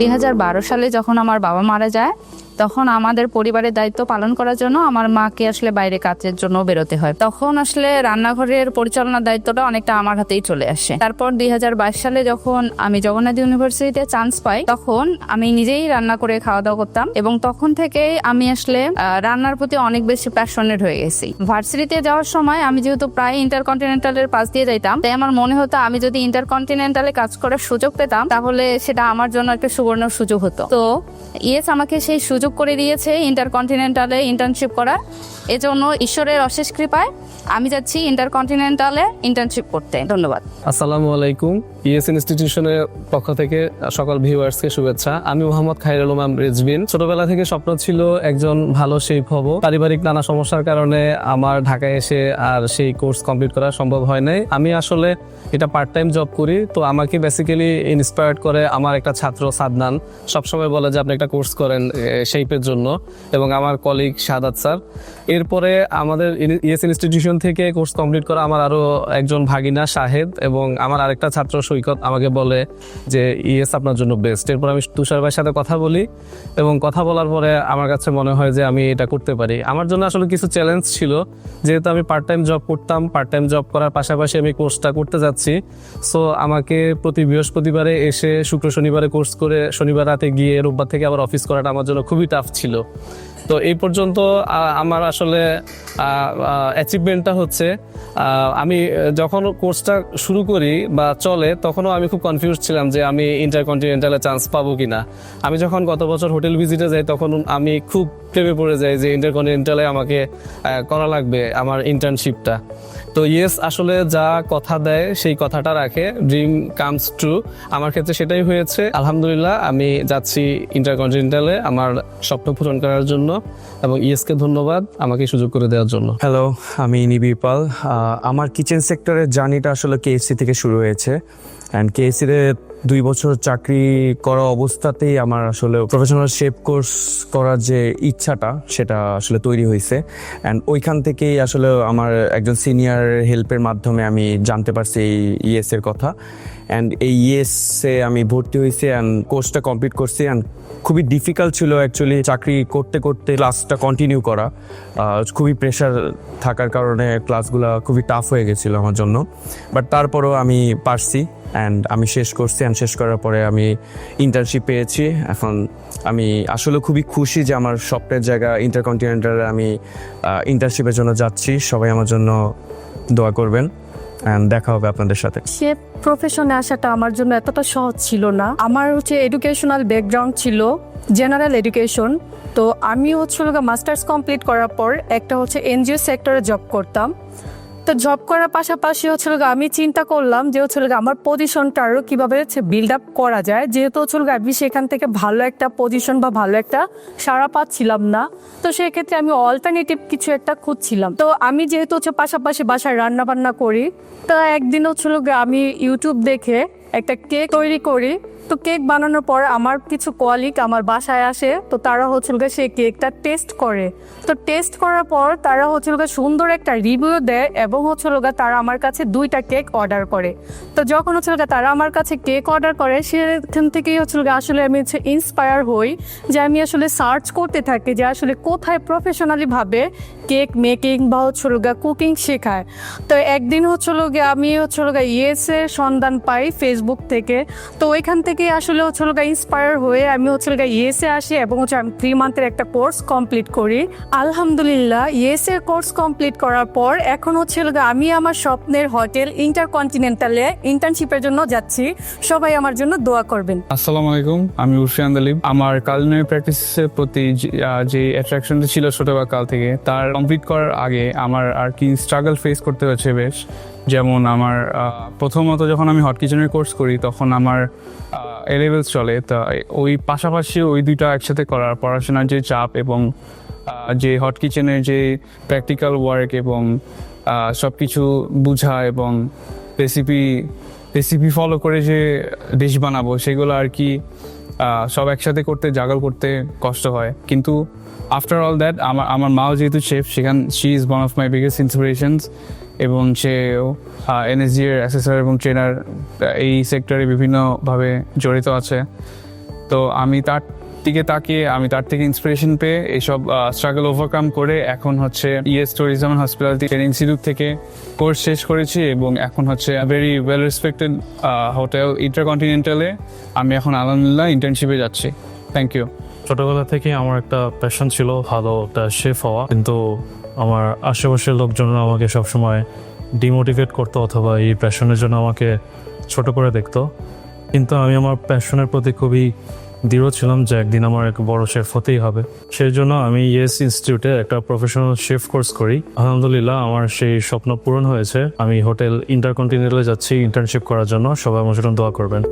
2012 সালে যখন আমার বাবা মারা যায়, তখন আমাদের পরিবারের দায়িত্ব পালন করার জন্য আমার মাকে আসলে বাইরে কাজের জন্য বেরোতে হয়। তখন আসলে রান্নাঘরের পরিচালনার দায়িত্বটা অনেকটা আমার হাতেই চলে আসে। তারপর 2022 সালে যখন আমি জগন্নাথ ইউনিভার্সিটিতে চান্স পাই, তখন আমি নিজেই রান্না করে খাওয়া দাওয়া করতাম এবং তখন থেকেই আমি আসলে রান্নার প্রতি অনেক বেশি প্যাশনেট হয়ে গেছি। ভার্সিটিতে যাওয়ার সময় আমি যেহেতু প্রায় ইন্টারকন্টিনেন্টালের পাশ দিয়ে যাইতাম, তাই আমার মনে হতো আমি যদি ইন্টারকন্টিনেন্টালে কাজ করার সুযোগ পেতাম তাহলে সেটা আমার জন্য একটা সুবর্ণ সুযোগ হতো। তো ইয়েস আমাকে সেই সুযোগ করে দিয়েছে ইন্টারকন্টিনেন্টালে ইন্টার্নশিপ করার। এজন্য ঈশ্বরের অশেষ কৃপায় আমি যাচ্ছি ইন্টারকন্টিনেন্টালে ইন্টার্নশিপ করতে। ধন্যবাদ। আসসালামু আলাইকুম। ইএস ইনস্টিটিউশনের পক্ষ থেকে সকল ভিউয়ার্সকে শুভেচ্ছা। আমি মোহাম্মদ খায়রুল ইমাম রিজভিন। ছোটবেলা থেকে স্বপ্ন ছিল একজন ভালো শেফ হব। পারিবারিক নানা সমস্যার কারণে আমার ঢাকায় এসে আর সেই কোর্স কমপ্লিট করা সম্ভব হয় নাই। আমি আসলে এটা পার্ট টাইম জব করি। তো আমাকে বেসিক্যালি ইন্সপায়ার্ড করে আমার একটা ছাত্র সাদনান। সবসময় বলে যে আপনি একটা কোর্স করেন শেফের জন্য, এবং আমার কলিগ শাহাদাত স্যার। এরপরে আমাদের ইএস ইনস্টিটিউশন থেকে কোর্স কমপ্লিট করা আমার আরো একজন ভাগিনা শাহেদ এবং আমার আরেকটা ছাত্র সৈকত আমাকে বলে যে ইএস আপনার জন্য বেস্ট। এরপর আমি তুষার ভাইয়ের সাথে কথা বলি এবং কথা বলার পরে আমার কাছে মনে হয় যে আমি এটা করতে পারি। আমার জন্য আসলে কিছু চ্যালেঞ্জ ছিল, যেহেতু আমি পার্ট টাইম জব করতাম। পার্ট টাইম জব করার পাশাপাশি আমি কোর্সটা করতে যাচ্ছি। সো আমাকে প্রতি বৃহস্পতিবারে এসে শুক্র শনিবারে কোর্স করে শনিবার রাতে গিয়ে রোববার থেকে আবার অফিস করাটা আমার জন্য খুবই টাফ ছিল। তো এই পর্যন্ত আমার আসলে অ্যাচিভমেন্টটা হচ্ছে আমি যখন কোর্সটা শুরু করি বা চলে তখনও আমি খুব কনফিউজ ছিলাম যে আমি ইন্টারকন্টিনেন্টালে চান্স পাবো কিনা। আমি যখন গত বছর হোটেল ভিজিটে যাই তখন আমি খুব প্রেমে পড়ে যাই যে ইন্টারকন্টিনেন্টালে আমাকে করা লাগবে আমার ইন্টার্নশিপটা। তো ইয়েস আসলে যা কথা দেয় সেই কথাটা রাখে, ড্রিম কামস ট্রু। আমার ক্ষেত্রে সেটাই হয়েছে। আলহামদুলিল্লাহ আমি যাচ্ছি ইন্টারকন্টিনেন্টালে আমার স্বপ্ন পূরণ করার জন্য, এবং ইয়েসকে ধন্যবাদ আমাকে সুযোগ করে দেওয়ার জন্য। হ্যালো, আমি নিবিড় পাল। আমার কিচেন সেক্টরের জার্নিটা আসলে কেএফসি থেকে শুরু হয়েছে। অ্যান্ড কেএফসিতে 2 বছর চাকরি করা অবস্থাতেই আমার আসলে প্রফেশনাল শেফ কোর্স করার যে ইচ্ছাটা সেটা আসলে তৈরি হয়েছে। অ্যান্ড ওইখান থেকেই আসলে আমার একজন সিনিয়র হেল্পের মাধ্যমে আমি জানতে পারছি এই ইএসের কথা। অ্যান্ড এই ইএসে আমি ভর্তি হয়েছি অ্যান্ড কোর্সটা কমপ্লিট করছি। অ্যান্ড খুবই ডিফিকাল্ট ছিল অ্যাকচুয়ালি চাকরি করতে করতে ক্লাসটা কন্টিনিউ করা। খুবই প্রেশার থাকার কারণে ক্লাসগুলো খুবই টাফ হয়ে গেছিলো আমার জন্য, বাট তারপরও আমি পারছি অ্যান্ড আমি শেষ করছি। অ্যান্ড শেষ করার পরে আমি ইন্টার্নশিপ পেয়েছি। এখন আমি আসলে খুবই খুশি যে আমার স্বপ্নের জায়গা ইন্টারকন্টিনেন্টালে আমি ইন্টার্নশিপের জন্য যাচ্ছি। সবাই আমার জন্য দোয়া করবেন অ্যান্ড দেখা হবে আপনাদের সাথে। শেফ প্রফেশনে আসাটা আমার জন্য এতটা সহজ ছিল না। আমার এডুকেশনাল ব্যাকগ্রাউন্ড ছিল জেনারেল এডুকেশন। তো আমি মাস্টার্স কমপ্লিট করার পর একটা এনজিও সেক্টরে জব করতাম। তো জব করার পাশাপাশি আমি চিন্তা করলাম যে আমার পজিশনটা আরও কীভাবে বিল্ড আপ করা যায়, যেহেতু আমি সেখান থেকে ভালো একটা পজিশন বা ভালো একটা সাড়া পাচ্ছিলাম না। তো সেক্ষেত্রে আমি অল্টারনেটিভ কিছু একটা খুঁজছিলাম। তো আমি যেহেতু পাশাপাশি বাসায় রান্না বান্না করি, তো একদিন আমি ইউটিউব দেখে একটা কেক তৈরি করি। তো কেক বানানোর পর আমার কিছু কলিগ আমার বাসায় আসে। তো তারা সেই কেকটা টেস্ট করে। তো টেস্ট করার পর তারা সুন্দর একটা রিভিউ দেয় এবং তারা আমার কাছে 2টা কেক অর্ডার করে। তো যখন তারা আমার কাছে কেক অর্ডার করে, সেখান থেকেই আসলে আমি ইন্সপায়ার হই যে আমি আসলে সার্চ করতে থাকি যে আসলে কোথায় প্রফেশনালি ভাবে কেক মেকিং বা কুকিং শেখায়। তো একদিন আমি ইএসের সন্ধান পাই ফেসবুক থেকে। তো ওইখান থেকে আসলে ইন্সপায়ার হয়ে আমি ইএসএ আসি এবং আমি 3 মান্থের একটা কোর্স কমপ্লিট করি। আলহামদুলিল্লাহ ইএসএ কোর্স কমপ্লিট করার পর এখন আমি আমার স্বপ্নের হোটেল ইন্টারকন্টিনেন্টালে ইন্টার্নশিপের জন্য যাচ্ছি। সবাই আমার জন্য দোয়া করবেন। আসসালামু আলাইকুম, আমি উরশিয়ান আলিম। আমার কালিনারি প্র্যাকটিসের প্রতি যে অ্যাট্রাকশনটা ছিল ছোটবেলা থেকে, তার কমপ্লিট করার আগে আমার আর কি স্ট্রাগল ফেস করতে হয়েছে বেশ। যেমন আমার প্রথমত যখন আমি হট কিচেনের কোর্স করি তখন আমার এ লেভেলস চলে। তা ওই পাশাপাশি ওই 2টা একসাথে করার পড়াশোনার যে চাপ এবং যে হট কিচেনের যে প্র্যাকটিক্যাল ওয়ার্ক এবং সব কিছু বোঝা এবং রেসিপি ফলো করে যে ডিশ বানাবো সেগুলো আর কি সব একসাথে করতে জাগল করতে কষ্ট হয়। কিন্তু আফটার অল দ্যাট আমার মাও যেহেতু chef, she is one of my biggest inspirations এবং সে এনএসজি এর অ্যাসেসর এবং ট্রেনার এই সেক্টরে বিভিন্নভাবে জড়িত আছে। তো আমি তার দিকে তাকিয়ে আমি তার থেকে ইন্সপিরেশন পেয়ে এইসব স্ট্রাগল ওভারকাম করে এখন হচ্ছে E S tourism and hospitality training institute থেকে কোর্স শেষ করেছি এবং এখন হচ্ছে ভেরি ওয়েল রেসপেক্টেড হোটেল ইন্টারকন্টিনেন্টালে আমি এখন আলহামদুলিল্লাহ ইন্টার্নশিপে যাচ্ছি। Thank you. ছোটবেলা থেকে আমার একটা প্যাশন ছিল ভালো একটা শেফ হওয়া, কিন্তু আমার আশেপাশের লোকজন আমাকে সবসময় ডিমোটিভেট করতো অথবা এই প্যাশনের জন্য আমাকে ছোট করে দেখতো। কিন্তু আমি আমার প্যাশনের প্রতি খুবই দৃঢ় ছিলাম যে একদিন আমার এক বড় শেফ হতেই হবে। সেই জন্য আমি ইএস ইনস্টিটিউটে একটা প্রফেশনাল শেফ কোর্স করি। আলহামদুলিল্লাহ আমার সেই স্বপ্ন পূরণ হয়েছে। আমি হোটেল ইন্টারকন্টিনেন্টালে যাচ্ছি ইন্টার্নশিপ করার জন্য। সবাই আমার জন্য দোয়া করবেন।